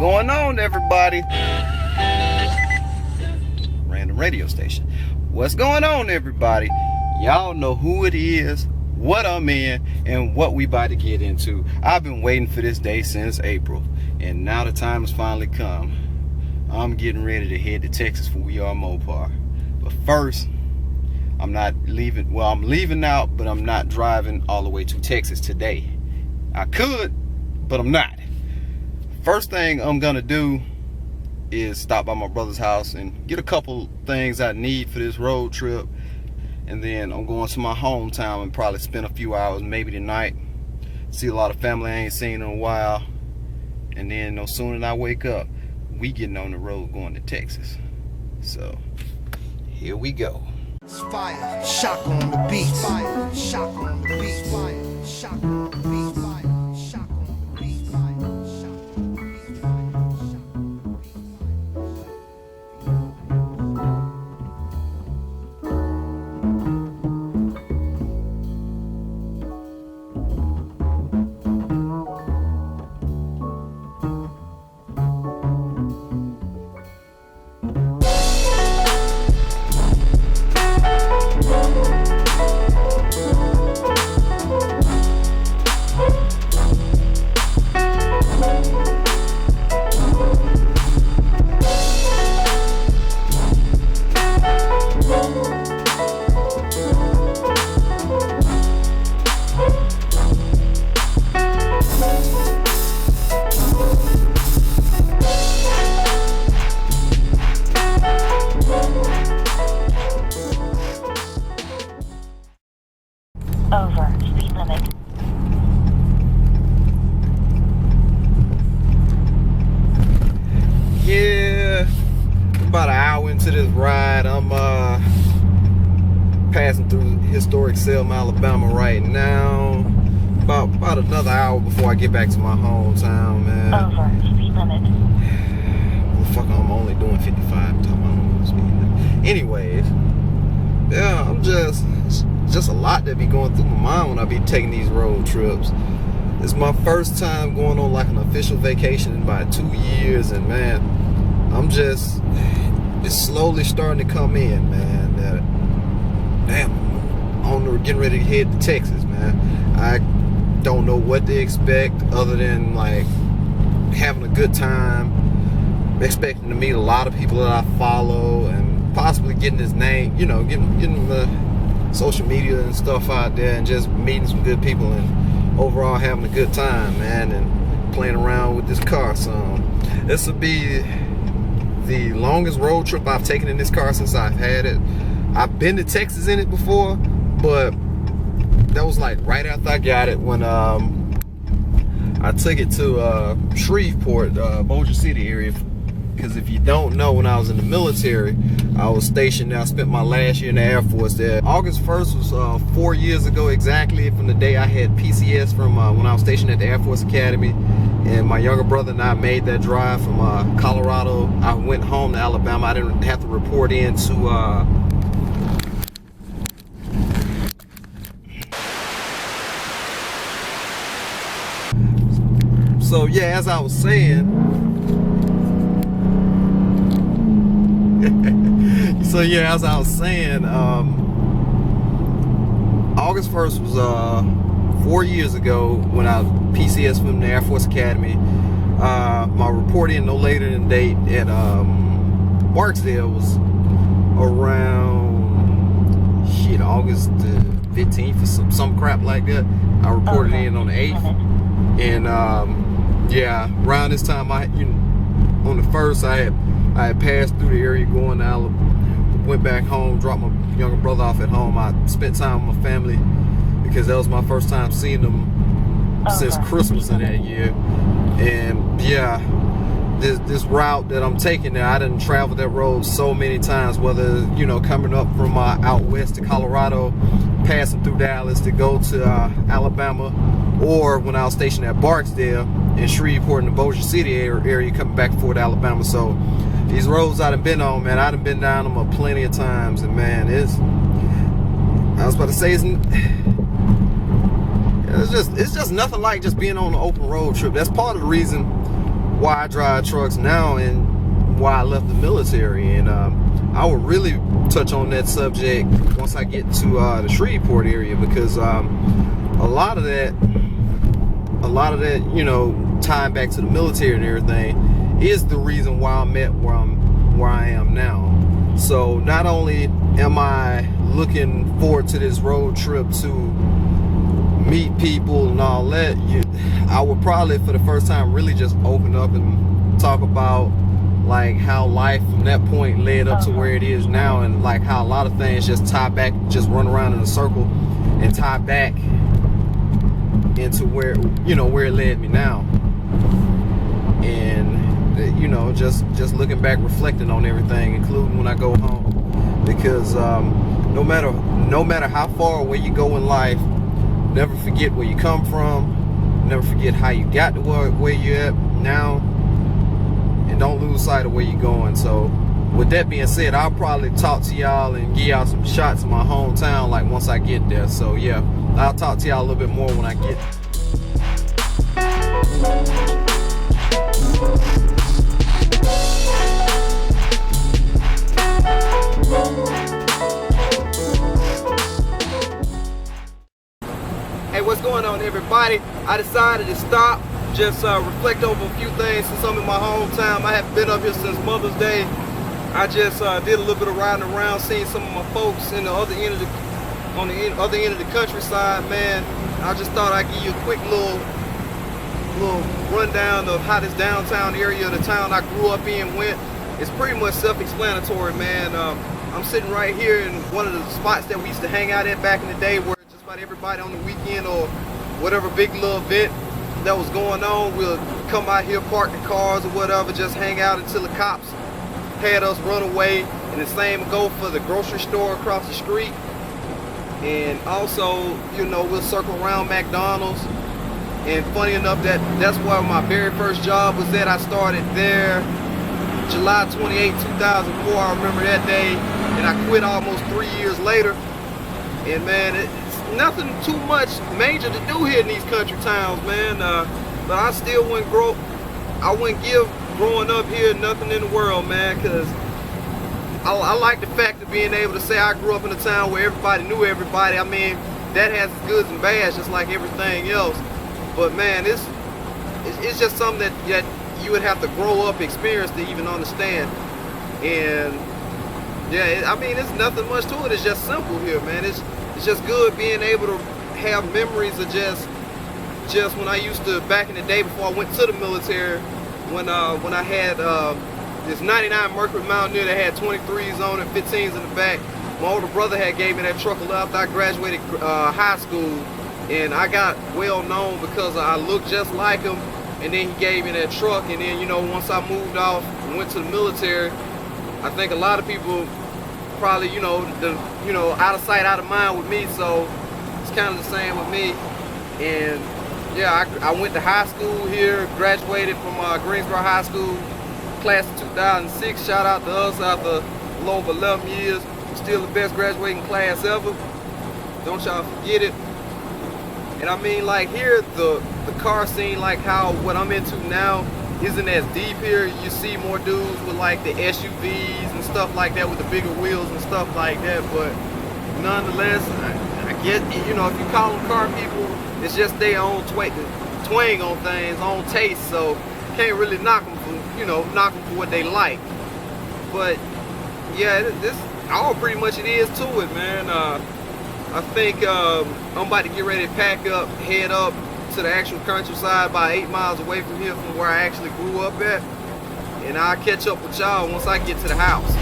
going on, everybody? Random radio station. What's going on, everybody? Y'all know who it is, what I'm in, and what we about to get into. I've been waiting for this day since April, and now the time has finally come. I'm getting ready to head to Texas for We Are Mopar. But first, I'm not leaving. Well, I'm leaving out, but I'm not driving all the way to Texas today. I could, but I'm not. First thing I'm gonna do is stop by my brother's house and get a couple things I need for this road trip, and then I'm going to my hometown and probably spend a few hours, maybe tonight, see a lot of family I ain't seen in a while, and then no sooner than I wake up, we getting on the road going to Texas. So here we go. Fire, shock on the beat. Fire, shock on the beat. Fire, shock on the beat. Fire, shock on the beat. Fire, shock on the beat. Over speed limit. Yeah, about an hour into this ride, I'm passing through historic Selma, Alabama right now. About another hour before I get back to my hometown, man. Over speed limit. Motherfucker, I'm only doing 55. Talking about speed limit. Anyways, yeah, I'm just a lot that be going through my mind when I be taking these road trips. It's my first time going on like an official vacation in about 2 years, and man, it's slowly starting to come in, man, that damn, getting ready to head to Texas, man. I don't know what to expect other than like having a good time, expecting to meet a lot of people that I follow, and possibly getting his name, you know, getting the social media and stuff out there, and just meeting some good people, and overall having a good time, man, and playing around with this car some. This will be the longest road trip I've taken in this car since I've had it. I've been to Texas in it before, but that was like right after I got it, when I took it to Shreveport, Bossier City area. Because if you don't know, when I was in the military, I was stationed there. I spent my last year in the Air Force there. August 1st was 4 years ago exactly, from the day I had PCS from when I was stationed at the Air Force Academy. And my younger brother and I made that drive from Colorado. I went home to Alabama. I didn't have to report in to so yeah, as I was saying, August 1st was 4 years ago when I PCS from the Air Force Academy. My report in no later than date at Barksdale was around August 15th or some crap like that. I reported in on the 8th, and yeah, around this time on the 1st I had passed through the area going to Alabama, went back home, dropped my younger brother off at home. I spent time with my family because that was my first time seeing them since Christmas of that year. And yeah, this route that I'm taking now, I done traveled that road so many times, whether, you know, coming up from out west to Colorado, passing through Dallas to go to Alabama, or when I was stationed at Barksdale in Shreveport in the Bossier City area, coming back and forth to Alabama. So these roads I done been on, man, I done been down them plenty of times, and man, I was about to say, it's just nothing like just being on an open road trip. That's part of the reason why I drive trucks now and why I left the military. And I will really touch on that subject once I get to the Shreveport area, because a lot of that, you know, tying back to the military and everything, is the reason why I'm at where I am now. So not only am I looking forward to this road trip to meet people and all that, I would probably for the first time really just open up and talk about like how life from that point led up to where it is now, and like how a lot of things just tie back, just run around in a circle and tie back into where, you know, where it led me now. And you know, just looking back, reflecting on everything, including when I go home, because no matter how far away you go in life, never forget where you come from, never forget how you got to where you're at now, and don't lose sight of where you're going. So with that being said, I'll probably talk to y'all and give y'all some shots of my hometown like once I get there. So yeah, I'll talk to y'all a little bit more when I get. Hey, what's going on, everybody? I decided to stop, just reflect over a few things since I'm in my hometown. I haven't been up here since Mother's Day. I just did a little bit of riding around, seeing some of my folks in the other end of the other end of the countryside, man. I just thought I'd give you a quick little rundown of how this downtown area of the town I grew up in went. It's pretty much self-explanatory, man. I'm sitting right here in one of the spots that we used to hang out at back in the day, where just about everybody on the weekend or whatever big little event that was going on, we'll come out here, park the cars or whatever, just hang out until the cops had us run away. And the same go for the grocery store across the street. And also, you know, we'll circle around McDonald's. And funny enough, that's where my very first job was at. I started there July 28, 2004. I remember that day. And I quit almost 3 years later. And man, it's nothing too much major to do here in these country towns, man. But I still I wouldn't give growing up here nothing in the world, man, because I like the fact of being able to say I grew up in a town where everybody knew everybody. I mean, that has its goods and bads just like everything else. But man, it's just something that you would have to grow up, experience to even understand. And yeah, I mean, it's nothing much to it. It's just simple here, man. It's just good being able to have memories of just when I used to, back in the day before I went to the military, when I had this 99 Mercury Mountaineer that had 23s on it, 15s in the back. My older brother had gave me that truck after I graduated high school, and I got well known because I looked just like him. And then he gave me that truck, and then, you know, once I moved off and went to the military, I think a lot of people probably, out of sight, out of mind with me. So it's kind of the same with me. And yeah, I went to high school here, graduated from Greensboro High School, class of 2006. Shout out to us after a little over 11 years. Still the best graduating class ever. Don't y'all forget it. And I mean, like here, the car scene, like how what I'm into now isn't as deep here. You see more dudes with like the SUVs and stuff like that with the bigger wheels and stuff like that. But nonetheless, I get, if you call them car people, it's just their own twang on things, own taste. So can't really knock them for what they like. But yeah, this all pretty much it is to it, man. I think I'm about to get ready to pack up, head up to the actual countryside, about 8 miles away from here, from where I actually grew up at. And I'll catch up with y'all once I get to the house.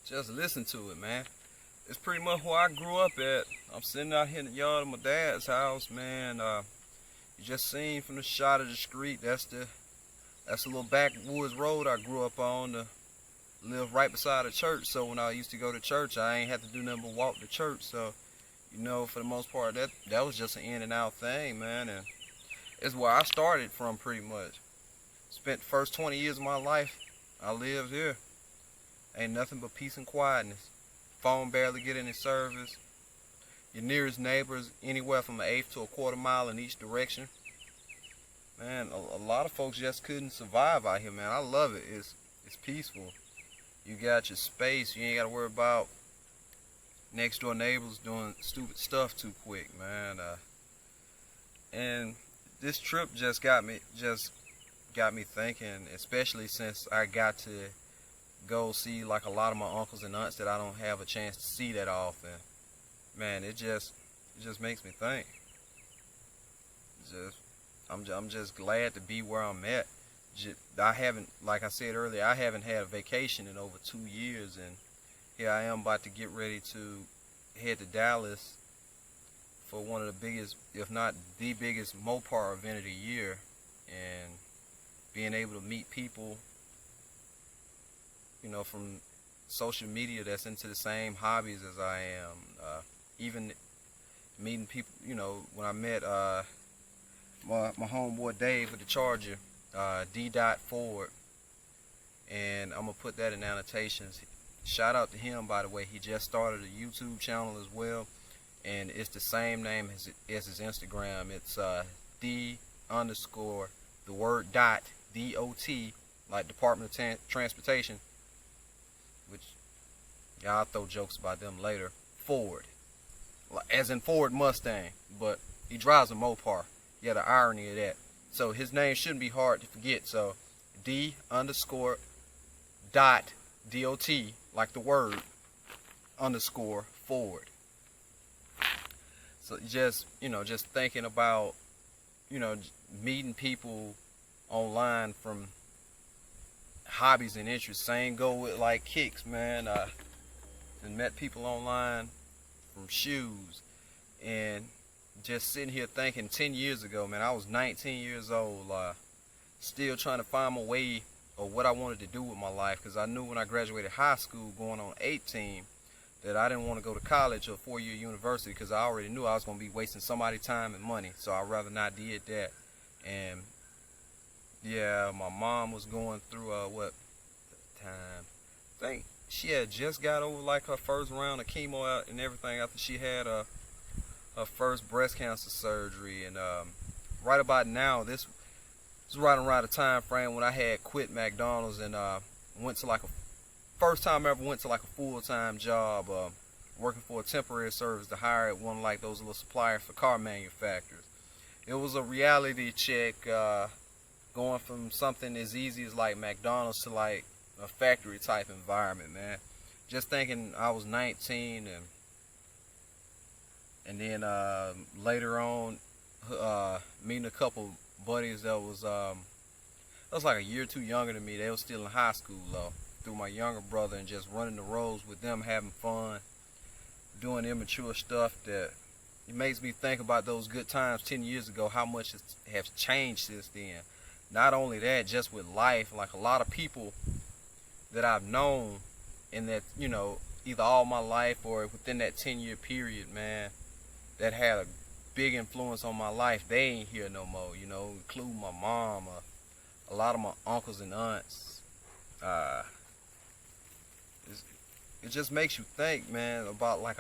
Just listen to it, man. It's pretty much where I grew up at. I'm sitting out here in the yard of my dad's house, man. You just seen from the shot of the street, that's a little backwoods road I grew up on to live right beside a church. So when I used to go to church, I ain't have to do nothing but walk to church. So, for the most part, that was just an in and out thing, man. And it's where I started from pretty much. Spent the first 20 years of my life, I lived here. Ain't nothing but peace and quietness. Phone barely get any service. Your nearest neighbors anywhere from an eighth to a quarter mile in each direction. Man, a lot of folks just couldn't survive out here, man. I love it. It's peaceful. You got your space. You ain't got to worry about next door neighbors doing stupid stuff too quick, man. And this trip just got me thinking, especially since I got to go see like a lot of my uncles and aunts that I don't have a chance to see that often. Man, it just makes me think. I'm just glad to be where I'm at. I haven't, like I said earlier, I haven't had a vacation in over 2 years, and here I am about to get ready to head to Dallas for one of the biggest, if not the biggest, Mopar event of the year, and being able to meet people, you know, from social media that's into the same hobbies as I am. Even meeting people, you know, when I met my homeboy Dave with the Charger, D. Ford, and I'm gonna put that in annotations. Shout out to him, by the way. He just started a YouTube channel as well, and it's the same name as his Instagram. It's D underscore the word dot DOT, like Department of Transportation, which I'll throw jokes about them later. Ford, as in Ford Mustang, but he drives a Mopar. Yeah, the irony of that. So his name shouldn't be hard to forget. So D underscore dot DOT, like the word, underscore Ford. So just, you know, just thinking about, you know, meeting people online from hobbies and interests. Same go with like kicks, man. And met people online from shoes, and just sitting here thinking 10 years ago, man, I was 19 years old, still trying to find my way of what I wanted to do with my life, because I knew when I graduated high school going on 18 that I didn't want to go to college or 4-year university, because I already knew I was going to be wasting somebody's time and money, so I'd rather not did that. And yeah, my mom was going through what time, I think she had just got over like her first round of chemo out and everything after she had her first breast cancer surgery. And right about now, this is right around the time frame when I had quit McDonald's and went to like first time I ever went to like a full-time job, working for a temporary service to hire at one of like those little suppliers for car manufacturers. It was a reality check, going from something as easy as like McDonald's to like a factory type environment, man. Just thinking I was 19, and then later on meeting a couple buddies that was like a year or two younger than me. They were still in high school though, through my younger brother, and just running the roads with them, having fun, doing immature stuff. That it makes me think about those good times 10 years ago, how much has changed since then. Not only that, just with life, like a lot of people that I've known in that, you know, either all my life or within that 10-year period, man, that had a big influence on my life, they ain't here no more, you know, including my mom, a lot of my uncles and aunts. It just makes you think, man, about like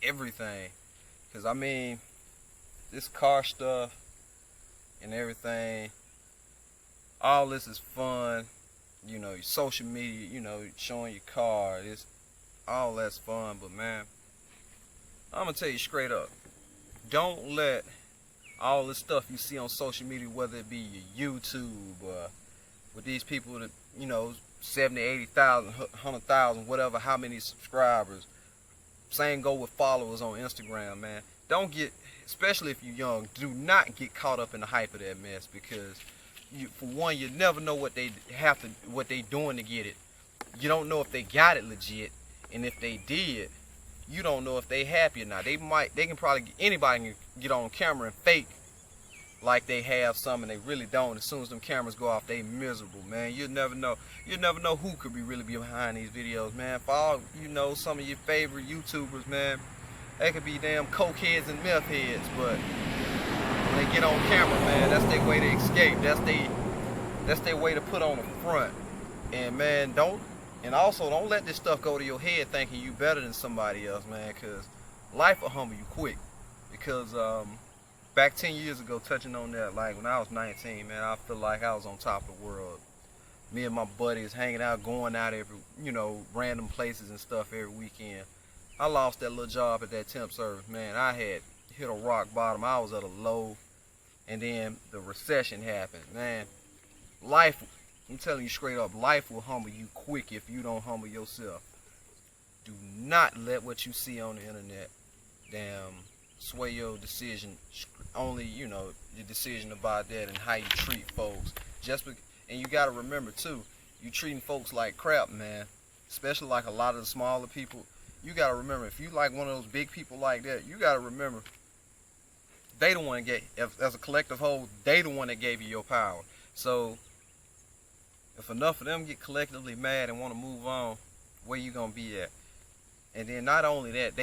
everything. Because I mean, this car stuff and everything, all this is fun. You know, your social media, you know, showing your car, all that's fun. But man, I'm gonna tell you straight up, don't let all the stuff you see on social media, whether it be your YouTube, with these people that, you know, 70, 80,000, 100,000, whatever, how many subscribers. Same go with followers on Instagram, man. Don't get, especially if you're young, do not get caught up in the hype of that mess, because for one, you never know what they doing to get it. You don't know if they got it legit, and if they did, you don't know if they happy or not. They can probably, anybody can get on camera and fake like they have some, and they really don't. As soon as them cameras go off, they miserable, man. You'll never know. You'll never know who could really be behind these videos, man. For all you know, some of your favorite YouTubers, man, they could be damn coke heads and meth heads, but when they get on camera, man, that's their way to escape. That's That's their way to put on the front. And man, don't let this stuff go to your head thinking you better than somebody else, man, because life will humble you quick. Because back 10 years ago, touching on that, like when I was 19, man, I feel like I was on top of the world. Me and my buddies hanging out, going out every, random places and stuff every weekend. I lost that little job at that temp service, man. I had hit a rock bottom. I was at a low, and then the recession happened, man. Life, I'm telling you straight up, life will humble you quick if you don't humble yourself. Do not let what you see on the internet sway your decision. Only, your decision about that and how you treat folks. And you got to remember too, you treating folks like crap, man. Especially like a lot of the smaller people. You got to remember, if you like one of those big people like that, you got to remember, they the one that as a collective whole, they the one that gave you your power. So if enough of them get collectively mad and want to move on, where you gonna be at? And then not only that,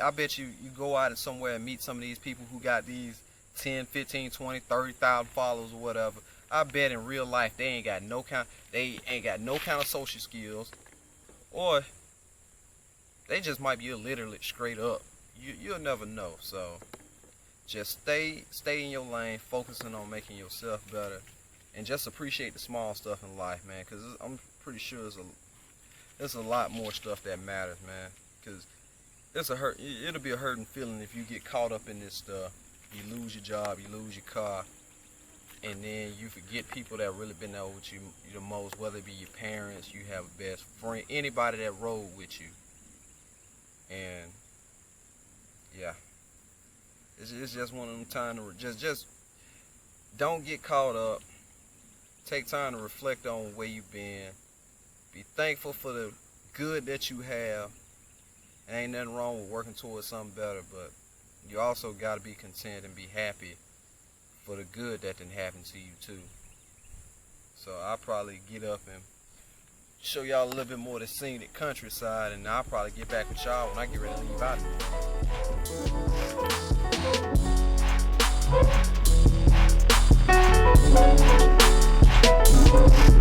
I bet you go out and somewhere and meet some of these people who got these 10, 15, 20, 30,000 followers or whatever. I bet in real life they ain't got no kind of social skills, or they just might be illiterate straight up. You'll never know. So just stay in your lane, focusing on making yourself better, and just appreciate the small stuff in life, man. Because I'm pretty sure there's a lot more stuff that matters, man. Because it'll be a hurting feeling if you get caught up in this stuff. You lose your job, you lose your car, and then you forget people that really been there with you the most, whether it be your parents, you have a best friend, anybody that rode with you. And yeah, it's just one of them times to just don't get caught up. Take time to reflect on where you've been. Be thankful for the good that you have. Ain't nothing wrong with working towards something better, but you also got to be content and be happy for the good that didn't happen to you too. So I'll probably get up and show y'all a little bit more of the scenic countryside, and I'll probably get back with y'all when I get ready to leave out of here.